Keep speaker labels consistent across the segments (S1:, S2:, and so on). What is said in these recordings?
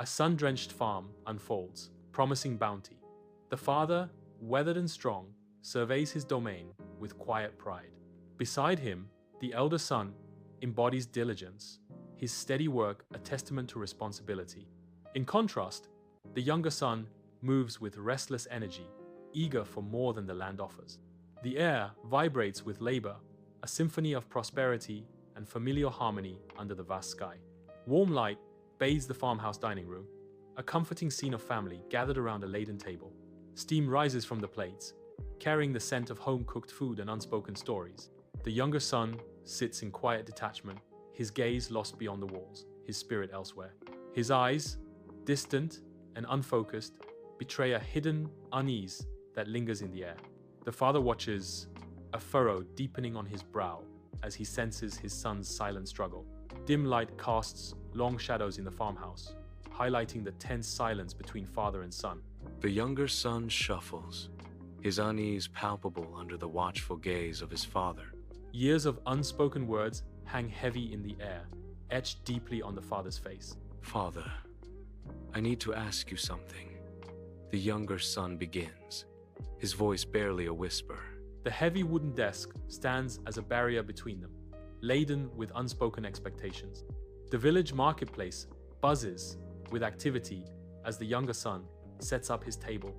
S1: A sun-drenched farm unfolds, promising bounty. The father, weathered and strong, surveys his domain with quiet pride. Beside him, the elder son embodies diligence, his steady work a testament to responsibility. In contrast, the younger son moves with restless energy, eager for more than the land offers. The air vibrates with labor, a symphony of prosperity and familial harmony under the vast sky. Warm light bathes the farmhouse dining room, a comforting scene of family gathered around a laden table. Steam rises from the plates, carrying the scent of home-cooked food and unspoken stories. The younger son sits in quiet detachment, his gaze lost beyond the walls, his spirit elsewhere. His eyes, distant and unfocused, betray a hidden unease that lingers in the air. The father watches, a furrow deepening on his brow as he senses his son's silent struggle. Dim light casts long shadows in the farmhouse, highlighting the tense silence between father and son.
S2: The younger son shuffles, his unease palpable under the watchful gaze of his father.
S1: Years of unspoken words hang heavy in the air, etched deeply on the father's face.
S2: Father, I need to ask you something. The younger son begins, his voice barely a whisper.
S1: The heavy wooden desk stands as a barrier between them, laden with unspoken expectations. The village marketplace buzzes with activity as the younger son sets up his table,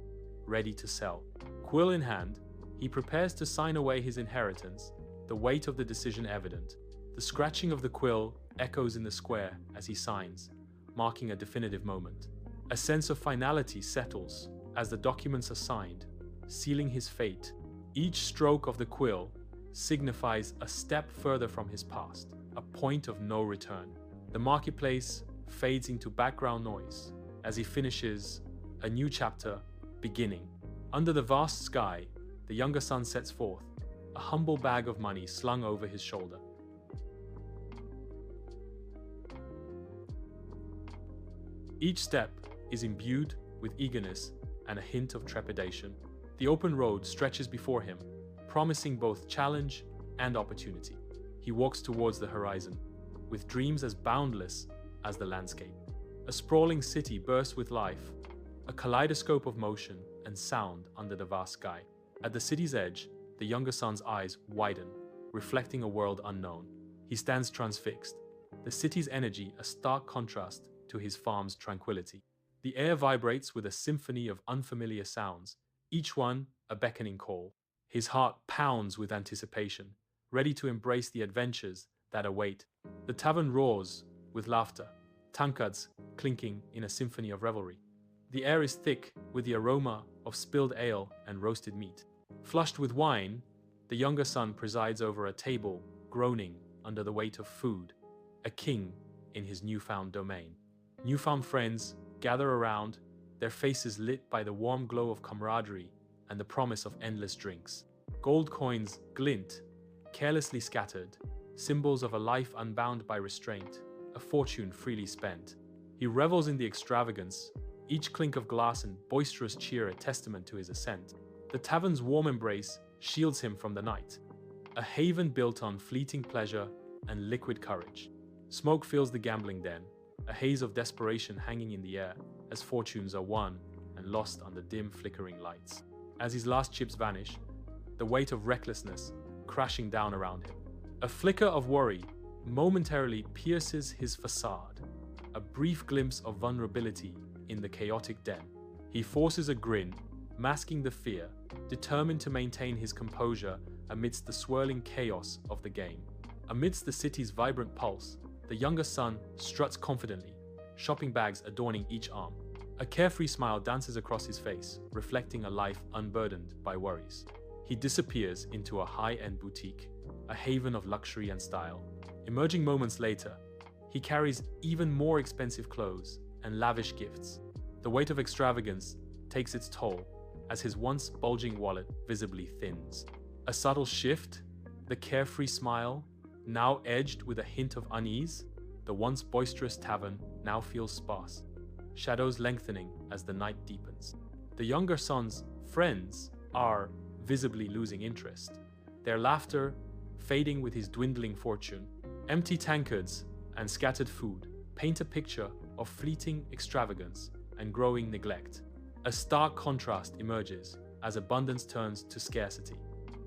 S1: ready to sell. Quill in hand, he prepares to sign away his inheritance, the weight of the decision evident. The scratching of the quill echoes in the square as he signs, marking a definitive moment. A sense of finality settles as the documents are signed, sealing his fate. Each stroke of the quill signifies a step further from his past, a point of no return. The marketplace fades into background noise as he finishes, a new chapter beginning. Under the vast sky, the younger son sets forth, a humble bag of money slung over his shoulder. Each step is imbued with eagerness and a hint of trepidation. The open road stretches before him, promising both challenge and opportunity. He walks towards the horizon, with dreams as boundless as the landscape. A sprawling city bursts with life, a kaleidoscope of motion and sound under the vast sky. At the city's edge, the younger son's eyes widen, reflecting a world unknown. He stands transfixed, the city's energy a stark contrast to his farm's tranquility. The air vibrates with a symphony of unfamiliar sounds, each one a beckoning call. His heart pounds with anticipation, ready to embrace the adventures that await. The tavern roars with laughter, tankards clinking in a symphony of revelry. The air is thick with the aroma of spilled ale and roasted meat. Flushed with wine, the younger son presides over a table, groaning under the weight of food, a king in his newfound domain. Newfound friends gather around, their faces lit by the warm glow of camaraderie and the promise of endless drinks. Gold coins glint, carelessly scattered, symbols of a life unbound by restraint, a fortune freely spent. He revels in the extravagance, each clink of glass and boisterous cheer a testament to his ascent. The tavern's warm embrace shields him from the night, a haven built on fleeting pleasure and liquid courage. Smoke fills the gambling den, a haze of desperation hanging in the air as fortunes are won and lost under dim flickering lights. As his last chips vanish, the weight of recklessness crashing down around him. A flicker of worry momentarily pierces his facade, a brief glimpse of vulnerability in the chaotic den. He forces a grin, masking the fear, determined to maintain his composure amidst the swirling chaos of the game. Amidst the city's vibrant pulse, the younger son struts confidently, shopping bags adorning each arm. A carefree smile dances across his face, reflecting a life unburdened by worries. He disappears into a high-end boutique, a haven of luxury and style. Emerging moments later, he carries even more expensive clothes and lavish gifts. The weight of extravagance takes its toll as his once bulging wallet visibly thins. A subtle shift, the carefree smile, now edged with a hint of unease, the once boisterous tavern now feels sparse, shadows lengthening as the night deepens. The younger son's friends are visibly losing interest, their laughter fading with his dwindling fortune. Empty tankards and scattered food paint a picture of fleeting extravagance and growing neglect. A stark contrast emerges as abundance turns to scarcity,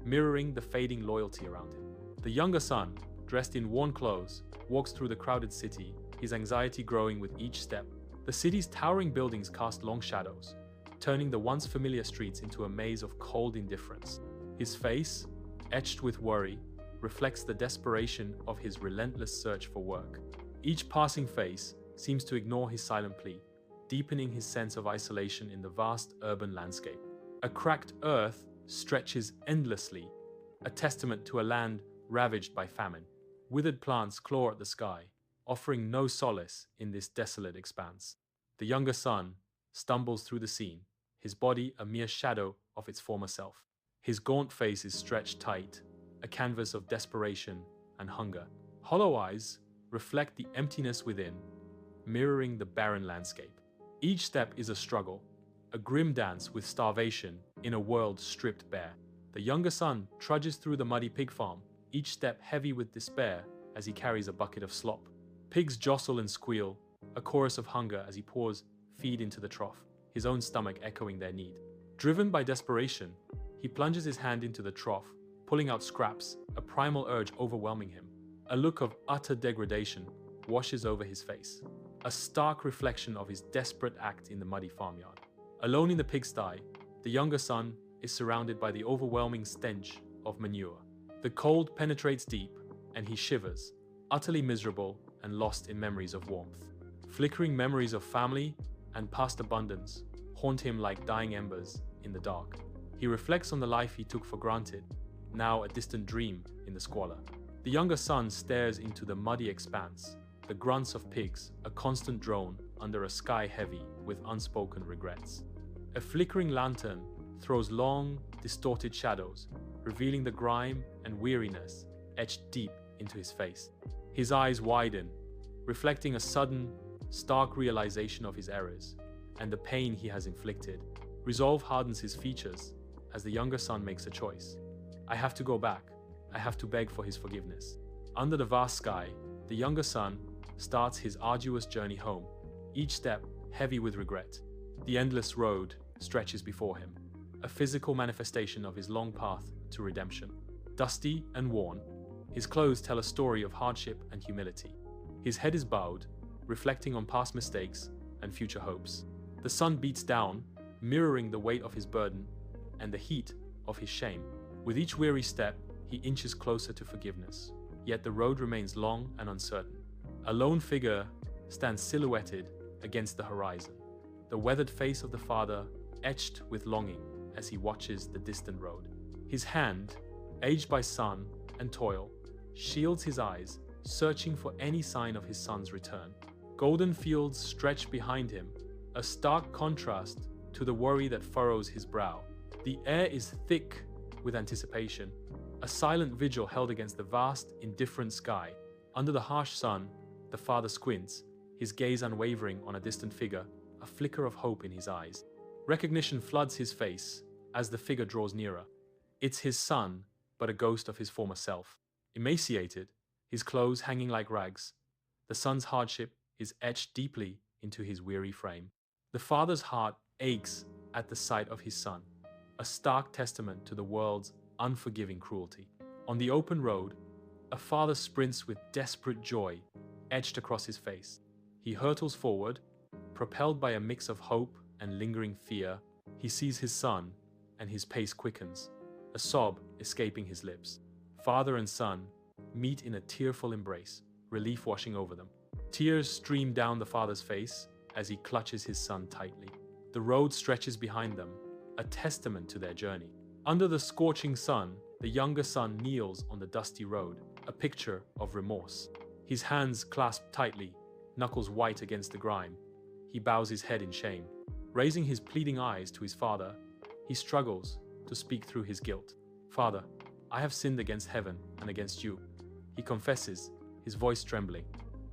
S1: mirroring the fading loyalty around him. The younger son, dressed in worn clothes, walks through the crowded city, his anxiety growing with each step. The city's towering buildings cast long shadows, turning the once familiar streets into a maze of cold indifference. His face, etched with worry, reflects the desperation of his relentless search for work. Each passing face seems to ignore his silent plea, deepening his sense of isolation in the vast urban landscape. A cracked earth stretches endlessly, a testament to a land ravaged by famine. Withered plants claw at the sky, offering no solace in this desolate expanse. The younger son stumbles through the scene, his body a mere shadow of its former self. His gaunt face is stretched tight, a canvas of desperation and hunger. Hollow eyes reflect the emptiness within, mirroring the barren landscape. Each step is a struggle, a grim dance with starvation in a world stripped bare. The younger son trudges through the muddy pig farm, each step heavy with despair as he carries a bucket of slop. Pigs jostle and squeal, a chorus of hunger as he pours feed into the trough, his own stomach echoing their need. Driven by desperation, he plunges his hand into the trough, pulling out scraps, a primal urge overwhelming him. A look of utter degradation washes over his face, a stark reflection of his desperate act in the muddy farmyard. Alone in the pigsty, the younger son is surrounded by the overwhelming stench of manure. The cold penetrates deep, and he shivers, utterly miserable and lost in memories of warmth. Flickering memories of family and past abundance haunt him like dying embers in the dark. He reflects on the life he took for granted, now a distant dream in the squalor. The younger son stares into the muddy expanse, the grunts of pigs a constant drone under a sky heavy with unspoken regrets. A flickering lantern throws long, distorted shadows, revealing the grime and weariness etched deep into his face. His eyes widen, reflecting a sudden, stark realization of his errors and the pain he has inflicted. Resolve hardens his features as the younger son makes a choice. I have to go back. I have to beg for his forgiveness. Under the vast sky, the younger son starts his arduous journey home, each step heavy with regret. The endless road stretches before him, a physical manifestation of his long path to redemption. Dusty and worn, his clothes tell a story of hardship and humility. His head is bowed, reflecting on past mistakes and future hopes. The sun beats down, mirroring the weight of his burden and the heat of his shame. With each weary step, he inches closer to forgiveness, yet the road remains long and uncertain. A lone figure stands silhouetted against the horizon, the weathered face of the father etched with longing as he watches the distant road. His hand, aged by sun and toil, shields his eyes, searching for any sign of his son's return. Golden fields stretch behind him, a stark contrast to the worry that furrows his brow. The air is thick with anticipation, a silent vigil held against the vast, indifferent sky. Under the harsh sun, the father squints, his gaze unwavering on a distant figure, a flicker of hope in his eyes. Recognition floods his face as the figure draws nearer. It's his son, but a ghost of his former self. Emaciated, his clothes hanging like rags, the son's hardship is etched deeply into his weary frame. The father's heart aches at the sight of his son, a stark testament to the world's unforgiving cruelty. On the open road, a father sprints with desperate joy etched across his face. He hurtles forward, propelled by a mix of hope and lingering fear. He sees his son, and his pace quickens, a sob escaping his lips. Father and son meet in a tearful embrace, relief washing over them. Tears stream down the father's face as he clutches his son tightly. The road stretches behind them, a testament to their journey. Under the scorching sun, the younger son kneels on the dusty road, a picture of remorse. His hands clasped tightly, knuckles white against the grime. He bows his head in shame. Raising his pleading eyes to his father, he struggles to speak through his guilt. Father, I have sinned against heaven and against you. He confesses, his voice trembling.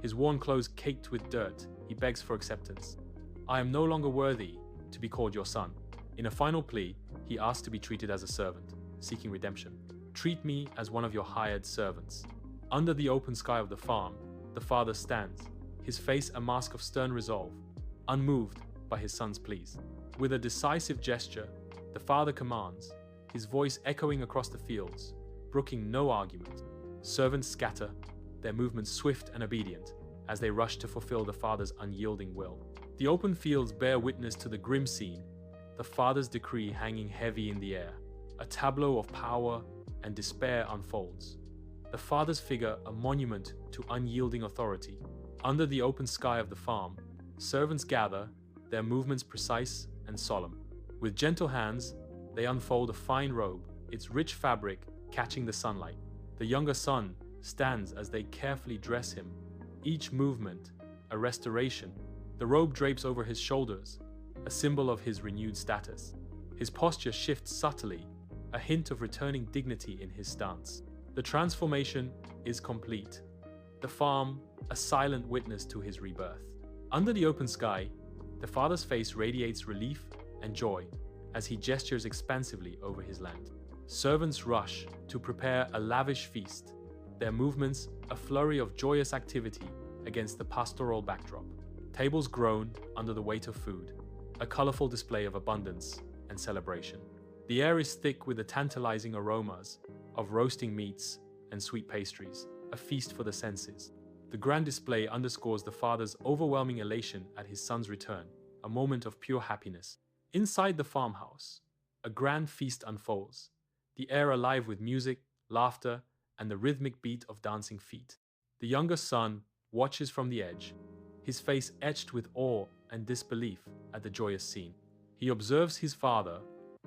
S1: His worn clothes caked with dirt, he begs for acceptance. I am no longer worthy to be called your son. In a final plea, he asks to be treated as a servant, seeking redemption. Treat me as one of your hired servants. Under the open sky of the farm, the father stands, his face a mask of stern resolve, unmoved by his son's pleas. With a decisive gesture, the father commands, his voice echoing across the fields, brooking no argument. Servants scatter, their movements swift and obedient, as they rush to fulfill the father's unyielding will. The open fields bear witness to the grim scene, the father's decree hanging heavy in the air. A tableau of power and despair unfolds. The father's figure a monument to unyielding authority. Under the open sky of the farm, servants gather, their movements precise and solemn. With gentle hands, they unfold a fine robe, its rich fabric catching the sunlight. The younger son stands as they carefully dress him, each movement a restoration. The robe drapes over his shoulders, a symbol of his renewed status. His posture shifts subtly, a hint of returning dignity in his stance. The transformation is complete. The farm, a silent witness to his rebirth. Under the open sky, the father's face radiates relief and joy as he gestures expansively over his land. Servants rush to prepare a lavish feast, their movements a flurry of joyous activity against the pastoral backdrop. Tables groan under the weight of food, a colorful display of abundance and celebration. The air is thick with the tantalizing aromas of roasting meats and sweet pastries, a feast for the senses. The grand display underscores the father's overwhelming elation at his son's return, a moment of pure happiness. Inside the farmhouse, a grand feast unfolds, the air alive with music, laughter, and the rhythmic beat of dancing feet. The younger son watches from the edge, his face etched with awe and disbelief at the joyous scene. He observes his father,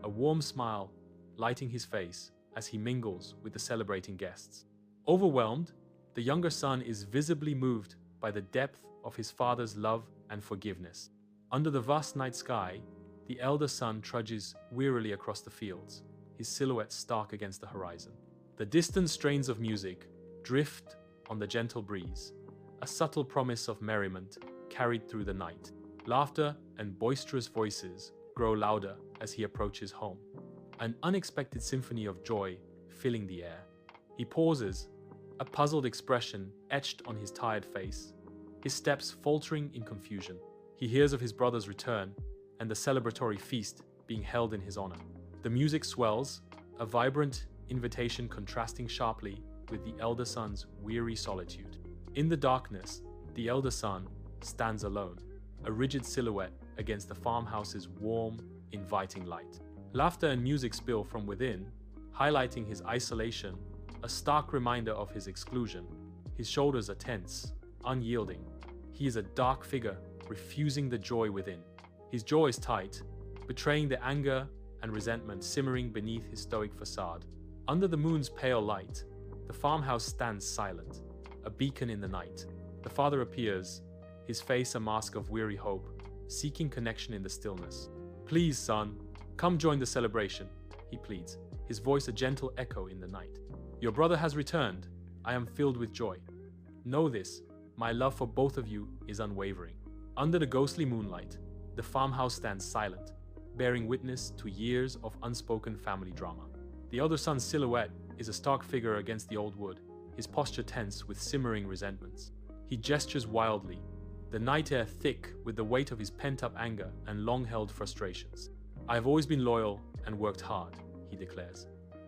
S1: a warm smile lighting his face as he mingles with the celebrating guests. Overwhelmed, the younger son is visibly moved by the depth of his father's love and forgiveness. Under the vast night sky, the elder son trudges wearily across the fields, his silhouette stark against the horizon. The distant strains of music drift on the gentle breeze, a subtle promise of merriment carried through the night. Laughter and boisterous voices grow louder as he approaches home, an unexpected symphony of joy filling the air. He pauses, a puzzled expression etched on his tired face, his steps faltering in confusion. He hears of his brother's return and the celebratory feast being held in his honor. The music swells, a vibrant invitation contrasting sharply with the elder son's weary solitude. In the darkness, the elder son stands alone, a rigid silhouette against the farmhouse's warm, inviting light. Laughter and music spill from within, highlighting his isolation, a stark reminder of his exclusion. His shoulders are tense, unyielding. He is a dark figure, refusing the joy within. His jaw is tight, betraying the anger and resentment simmering beneath his stoic facade. Under the moon's pale light, the farmhouse stands silent, a beacon in the night. The father appears, his face a mask of weary hope, seeking connection in the stillness. "Please, son, come join the celebration," he pleads, his voice a gentle echo in the night. "Your brother has returned. I am filled with joy. Know this, my love for both of you is unwavering." Under the ghostly moonlight, the farmhouse stands silent, bearing witness to years of unspoken family drama. The elder son's silhouette is a stark figure against the old wood, his posture tense with simmering resentments. He gestures wildly, the night air thick with the weight of his pent-up anger and long-held frustrations. "I have always been loyal and worked hard," he declares.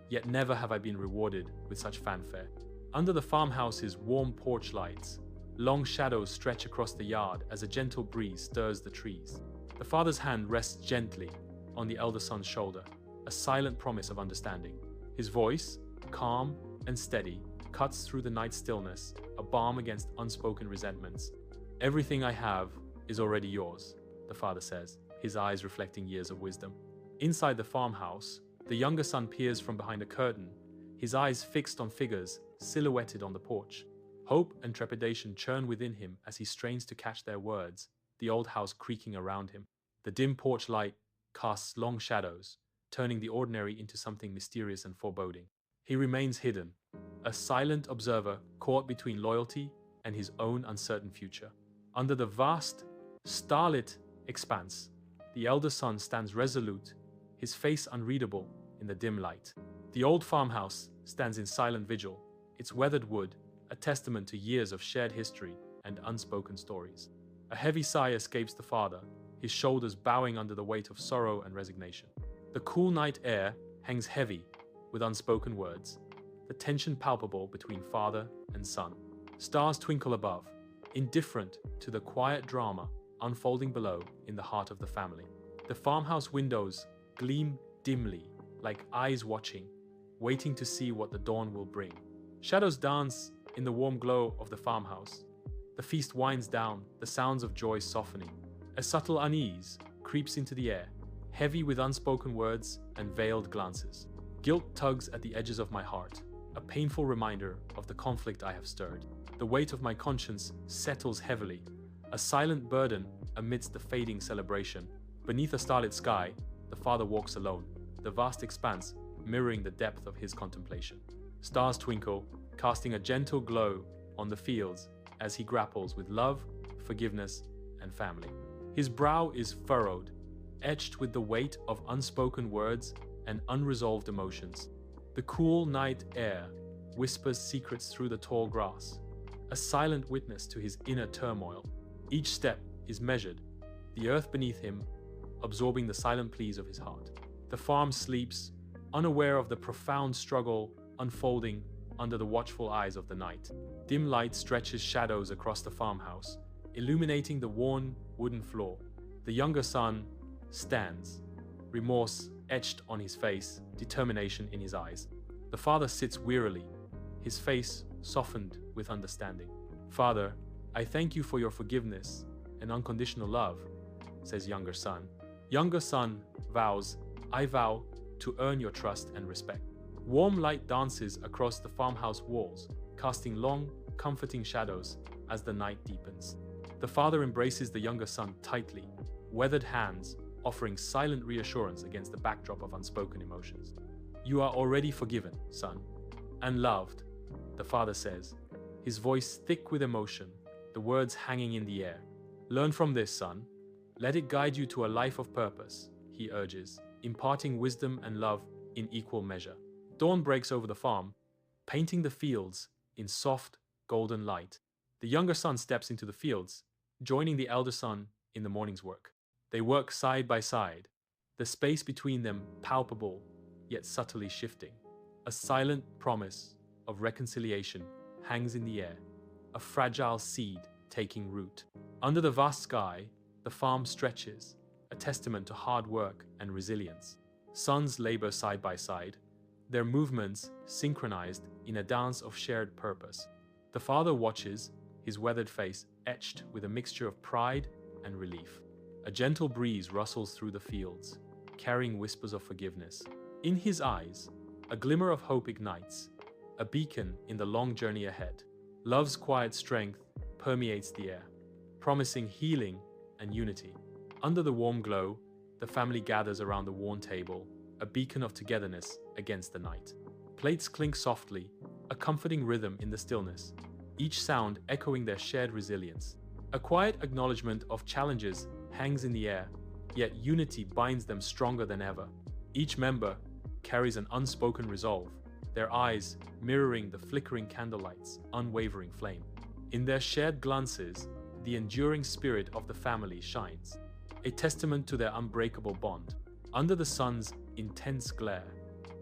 S1: "Yet never have I been rewarded with such fanfare." Under the farmhouse's warm porch lights, long shadows stretch across the yard as a gentle breeze stirs the trees. The father's hand rests gently on the elder son's shoulder, a silent promise of understanding. His voice, calm and steady, cuts through the night stillness, a balm against unspoken resentments. "Everything I have is already yours," the father says, his eyes reflecting years of wisdom. Inside the farmhouse, the younger son peers from behind a curtain, his eyes fixed on figures silhouetted on the porch. Hope and trepidation churn within him as he strains to catch their words, the old house creaking around him. The dim porch light casts long shadows, turning the ordinary into something mysterious and foreboding. He remains hidden, a silent observer caught between loyalty and his own uncertain future. Under the vast, starlit expanse, the elder son stands resolute, his face unreadable in the dim light. The old farmhouse stands in silent vigil, its weathered wood a testament to years of shared history and unspoken stories. A heavy sigh escapes the father, his shoulders bowing under the weight of sorrow and resignation. The cool night air hangs heavy with unspoken words, the tension palpable between father and son. Stars twinkle above, indifferent to the quiet drama unfolding below in the heart of the family. The farmhouse windows gleam dimly, like eyes watching, waiting to see what the dawn will bring. Shadows dance in the warm glow of the farmhouse. The feast winds down, the sounds of joy softening. A subtle unease creeps into the air, heavy with unspoken words and veiled glances. Guilt tugs at the edges of my heart, a painful reminder of the conflict I have stirred. The weight of my conscience settles heavily, a silent burden amidst the fading celebration. Beneath a starlit sky, the father walks alone, the vast expanse mirroring the depth of his contemplation. Stars twinkle, casting a gentle glow on the fields as he grapples with love, forgiveness, and family. His brow is furrowed, etched with the weight of unspoken words and unresolved emotions. The cool night air whispers secrets through the tall grass, a silent witness to his inner turmoil. Each step is measured, the earth beneath him absorbing the silent pleas of his heart. The farm sleeps, unaware of the profound struggle unfolding under the watchful eyes of the night. Dim light stretches shadows across the farmhouse, illuminating the worn wooden floor. The younger son stands, remorse etched on his face, determination in his eyes. The father sits wearily, his face softened with understanding. "Father, I thank you for your forgiveness and unconditional love," says younger son. Younger son vows, "I vow to earn your trust and respect." Warm light dances across the farmhouse walls, casting long, comforting shadows as the night deepens. The father embraces the younger son tightly, weathered hands offering silent reassurance against the backdrop of unspoken emotions. "You are already forgiven, son, and loved," the father says, his voice thick with emotion, the words hanging in the air. "Learn from this, son. Let it guide you to a life of purpose," he urges, imparting wisdom and love in equal measure. Dawn breaks over the farm, painting the fields in soft, golden light. The younger son steps into the fields, joining the elder son in the morning's work. They work side by side, the space between them palpable, yet subtly shifting. A silent promise of reconciliation hangs in the air, a fragile seed taking root. Under the vast sky, the farm stretches, a testament to hard work and resilience. Sons labor side by side, their movements synchronized in a dance of shared purpose. The father watches, his weathered face etched with a mixture of pride and relief. A gentle breeze rustles through the fields, carrying whispers of forgiveness. In his eyes, a glimmer of hope ignites, a beacon in the long journey ahead. Love's quiet strength permeates the air, promising healing and unity. Under the warm glow, the family gathers around the worn table, a beacon of togetherness against the night. Plates clink softly, a comforting rhythm in the stillness, each sound echoing their shared resilience. A quiet acknowledgement of challenges hangs in the air, yet unity binds them stronger than ever. Each member carries an unspoken resolve, their eyes mirroring the flickering candlelight's unwavering flame. In their shared glances, the enduring spirit of the family shines, a testament to their unbreakable bond. Under the sun's intense glare,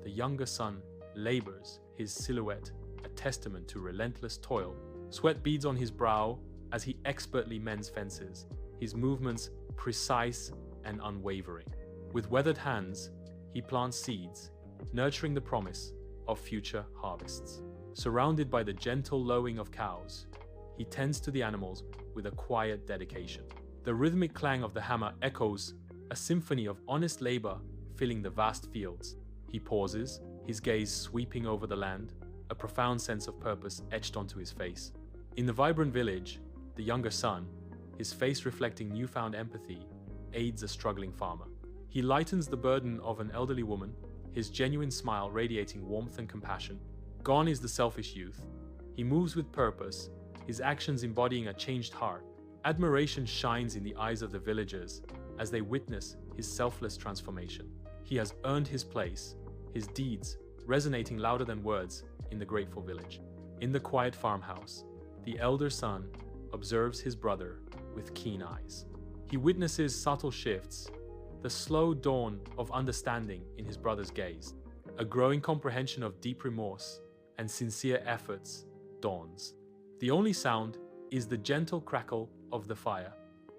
S1: the younger son labors, his silhouette a testament to relentless toil. Sweat beads on his brow as he expertly mends fences, his movements precise and unwavering. With weathered hands, he plants seeds, nurturing the promise of future harvests. Surrounded by the gentle lowing of cows, he tends to the animals with a quiet dedication. The rhythmic clang of the hammer echoes, a symphony of honest labor filling the vast fields. He pauses, his gaze sweeping over the land, a profound sense of purpose etched onto his face. In the vibrant village, the younger son, his face reflecting newfound empathy, aids a struggling farmer. He lightens the burden of an elderly woman, his genuine smile radiating warmth and compassion. Gone is the selfish youth. He moves with purpose, his actions embodying a changed heart. Admiration shines in the eyes of the villagers as they witness his selfless transformation. He has earned his place, his deeds resonating louder than words in the grateful village. In the quiet farmhouse, the elder son observes his brother with keen eyes. He witnesses subtle shifts, the slow dawn of understanding in his brother's gaze. A growing comprehension of deep remorse and sincere efforts dawns. The only sound is the gentle crackle of the fire,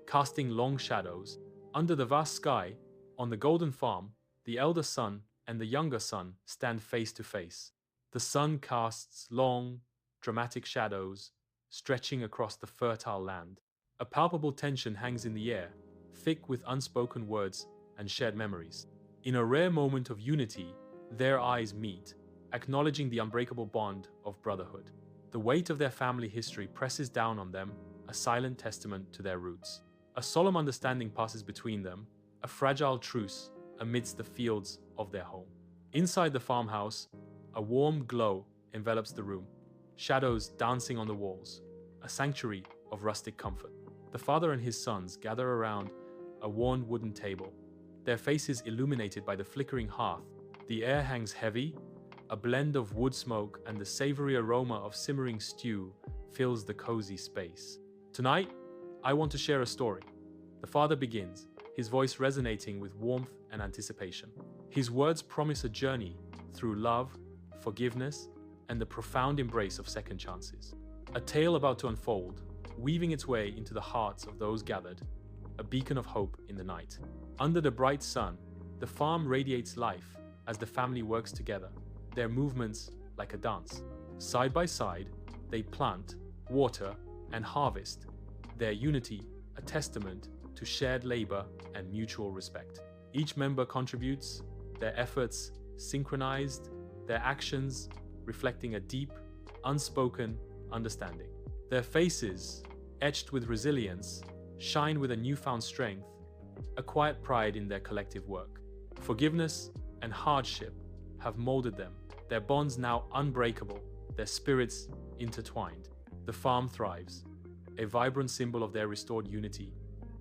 S1: casting long shadows. Under the vast sky, on the golden farm, the elder son and the younger son stand face to face. The sun casts long, dramatic shadows, stretching across the fertile land. A palpable tension hangs in the air, thick with unspoken words and shared memories. In a rare moment of unity, their eyes meet, acknowledging the unbreakable bond of brotherhood. The weight of their family history presses down on them, a silent testament to their roots. A solemn understanding passes between them, a fragile truce amidst the fields of their home. Inside the farmhouse, a warm glow envelops the room, shadows dancing on the walls, a sanctuary of rustic comfort. The father and his sons gather around a worn wooden table, their faces illuminated by the flickering hearth. The air hangs heavy, a blend of wood smoke and the savory aroma of simmering stew fills the cozy space. Tonight, I want to share a story. The father begins, his voice resonating with warmth and anticipation. His words promise a journey through love, forgiveness, and the profound embrace of second chances. A tale about to unfold, weaving its way into the hearts of those gathered, a beacon of hope in the night. Under the bright sun, the farm radiates life as the family works together, their movements like a dance. Side by side, they plant, water, and harvest, their unity a testament to shared labor and mutual respect. Each member contributes, their efforts synchronized, their actions reflecting a deep, unspoken understanding. Their faces, etched with resilience, shine with a newfound strength, a quiet pride in their collective work. Forgiveness and hardship have molded them, their bonds now unbreakable, their spirits intertwined. The farm thrives, a vibrant symbol of their restored unity,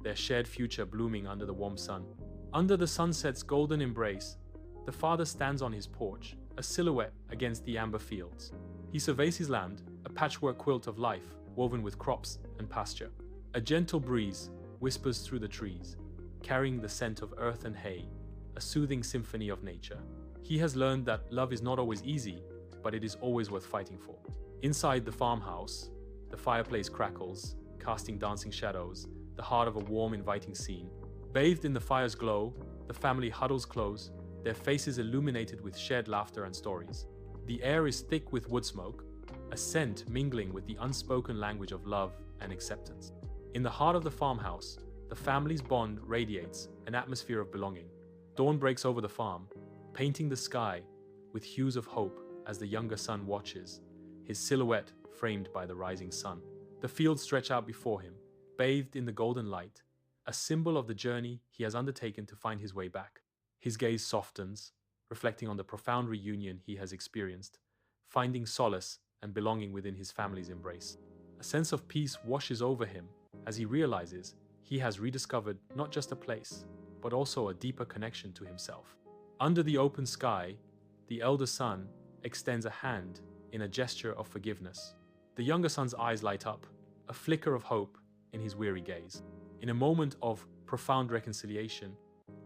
S1: their shared future blooming under the warm sun. Under the sunset's golden embrace, the father stands on his porch, a silhouette against the amber fields. He surveys his land, a patchwork quilt of life woven with crops and pasture. A gentle breeze whispers through the trees, carrying the scent of earth and hay, a soothing symphony of nature. He has learned that love is not always easy, but it is always worth fighting for. Inside the farmhouse, the fireplace crackles, casting dancing shadows, the heart of a warm, inviting scene. Bathed in the fire's glow, the family huddles close, their faces illuminated with shared laughter and stories. The air is thick with wood smoke, a scent mingling with the unspoken language of love and acceptance. In the heart of the farmhouse, the family's bond radiates an atmosphere of belonging. Dawn breaks over the farm, painting the sky with hues of hope as the younger son watches, his silhouette framed by the rising sun. The fields stretch out before him, bathed in the golden light, a symbol of the journey he has undertaken to find his way back. His gaze softens, reflecting on the profound reunion he has experienced, finding solace and belonging within his family's embrace. A sense of peace washes over him as he realizes he has rediscovered not just a place, but also a deeper connection to himself. Under the open sky, the elder son extends a hand in a gesture of forgiveness. The younger son's eyes light up, a flicker of hope in his weary gaze. In a moment of profound reconciliation,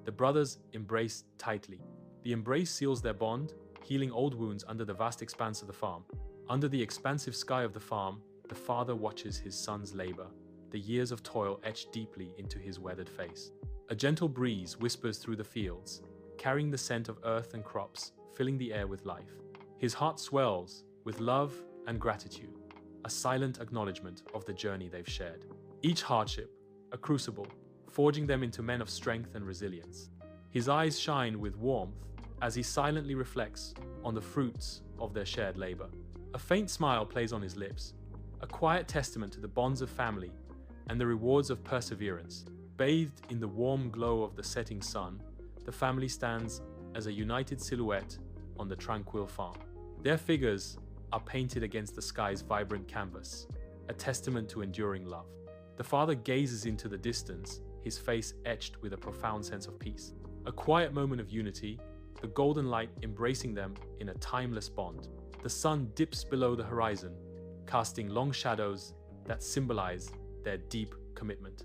S1: the brothers embrace tightly. The embrace seals their bond, healing old wounds under the vast expanse of the farm. Under the expansive sky of the farm, the father watches his son's labor, the years of toil etched deeply into his weathered face. A gentle breeze whispers through the fields, carrying the scent of earth and crops, filling the air with life. His heart swells with love and gratitude, a silent acknowledgement of the journey they've shared. Each hardship, a crucible, forging them into men of strength and resilience. His eyes shine with warmth as he silently reflects on the fruits of their shared labor. A faint smile plays on his lips, a quiet testament to the bonds of family and the rewards of perseverance. Bathed in the warm glow of the setting sun, the family stands as a united silhouette on the tranquil farm. Their figures are painted against the sky's vibrant canvas, a testament to enduring love. The father gazes into the distance, his face etched with a profound sense of peace. A quiet moment of unity, the golden light embracing them in a timeless bond. The sun dips below the horizon, casting long shadows that symbolize their deep commitment.